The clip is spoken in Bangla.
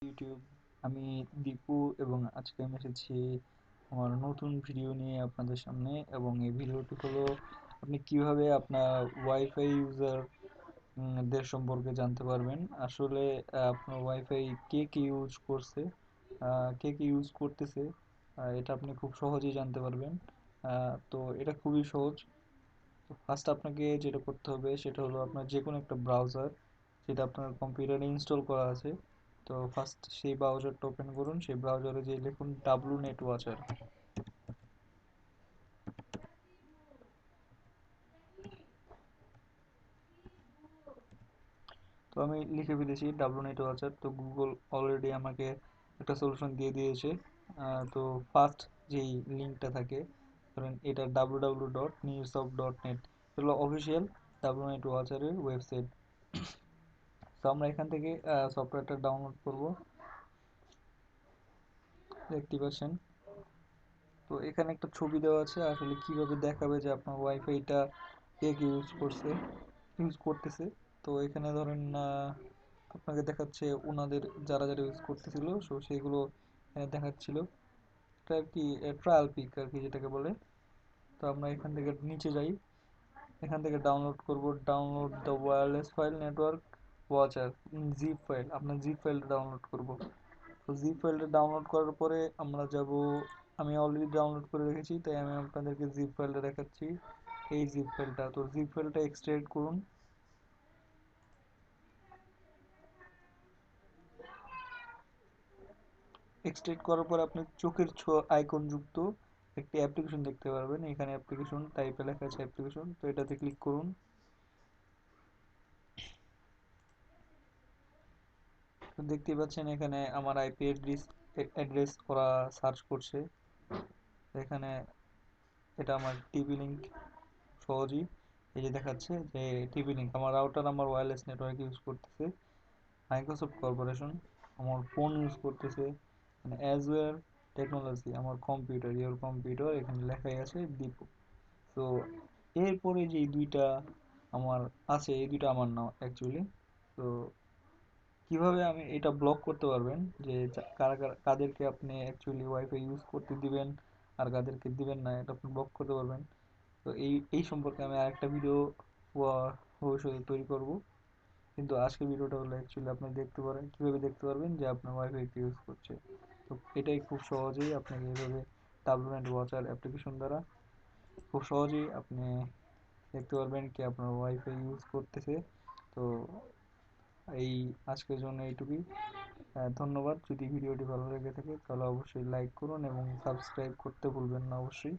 ইউটিউব, আমি দীপু এবং আজকে আমি এসেছি আমার নতুন ভিডিও নিয়ে আপনাদের সামনে। এবং এই ভিডিওটি হলো আপনি কিভাবে আপনার ওয়াইফাই ইউজার দের সম্পর্কে জানতে পারবেন। আসলে আপনার ওয়াইফাই কে কে ইউজ করছে, কে কে ইউজ করতেছে, এটা আপনি খুব সহজেই জানতে পারবেন। তো এটা খুবই সহজ। তো ফার্স্ট আপনাকে যেটা করতে হবে সেটা হলো আপনার যে কোনো একটা ব্রাউজার যেটা আপনার কম্পিউটারে ইনস্টল করা আছে। তো ফার্স্ট সেই ব্রাউজারটা ওপেন করুন, সেই ব্রাউজারে যে লিখুন ডাব্লু নেট ওয়াচার। তো আমি লিখে ফেলেছি ডাব্লু নেট ওয়াচার। তো গুগল অলরেডি আমাকে একটা সলিউশন দিয়ে দিয়েছে। তো ফার্স্ট যেই লিঙ্কটা থাকে, ধরেন এটা www.newsoft.net, এগুলো অফিসিয়াল ডাব্লু নেট ওয়াচারের ওয়েবসাইট। তো আমরা এখান থেকে সফটওয়্যারটা ডাউনলোড করব, দেখতে পাচ্ছেন। তো এখানে একটা ছবি দেওয়া আছে, আসলে কিভাবে দেখাবে যে আপনার ওয়াইফাইটা কে কে ইউজ করতেছে। তো এখানে ধরেন আপনাকে দেখাচ্ছে ওনাদের যারা যারা ইউজ করতেছিল, সো সেগুলো এখানে দেখাচ্ছিল। এটা আর কি ট্রায়াল পিক আর কি যেটাকে বলে। তো আমরা এখান থেকে নিচে যাই, এখান থেকে ডাউনলোড করব, download the wireless file network watcher zip file. আপনার জিপ ফাইলটা ডাউনলোড করব। তো জিপ ফাইলটা ডাউনলোড করার পরে আমরা যাব, আমি অলরেডি ডাউনলোড করে রেখেছি তাই আমি আপনাদেরকে জিপ ফাইলটা দেখাচ্ছি। এই জিপ ফাইলটা, তো জিপ ফাইলটা এক্সট্রাক্ট করুন। এক্সট্রাক্ট করার পর আপনি চোখের আইকন যুক্ত একটি অ্যাপ্লিকেশন দেখতে পারবেন। এখানে অ্যাপ্লিকেশন টাইপে লেখা আছে অ্যাপ্লিকেশন, তো এটাতে ক্লিক করুন। তো দেখতেই পাচ্ছেন এখানে আমার আইপি অ্যাড্রেস ওরা সার্চ করছে। এখানে এটা আমার টিপি লিংক, সহজেই এই যে দেখাচ্ছে যে টিপি লিংক, আমার রাউটার আমার ওয়্যারলেস নেটওয়ার্ক ইউজ করতেছে মাইক্রোসফট কর্পোরেশন, আমার ফোন ইউজ করতেছে অ্যাজওয়্যার টেকনোলজি, আমার কম্পিউটার, ইওর কম্পিউটার, এখানে লেখাই আছে দীপু। তো এরপরে যে দুইটা আমার আছে, এই দুইটা আমার না অ্যাকচুয়ালি। তো কিভাবে আমি এটা ব্লক করতে পারবেন, যে কাদেরকে আপনি অ্যাকচুয়ালি ওয়াইফাই ইউজ করতে দিবেন আর কাদেরকে দিবেন না, এটা আপনি ব্লক করতে পারবেন। তো এই এই সম্পর্কে আমি আরেকটা ভিডিও ভবিষ্যতে তৈরি করব। কিন্তু আজকে ভিডিওটা হলো অ্যাকচুয়ালি আপনি দেখতে পারেন কিভাবে দেখতে পারবেন যে আপনার ওয়াইফাই কে ইউজ করছে। তো এটাই খুব সহজেই আপনাকে এইভাবে টাবলেট ওয়াচার অ্যাপ্লিকেশন দ্বারা খুব সহজেই আপনি দেখতে পারবেন কি আপনার ওয়াইফাই ইউজ করতেছে। তো এই আজকের জন্য এইটুকুই। ধন্যবাদ। যদি ভিডিওটি ভালো লেগে থাকে তাহলে অবশ্যই লাইক করুন এবং সাবস্ক্রাইব করতে ভুলবেন না অবশ্যই।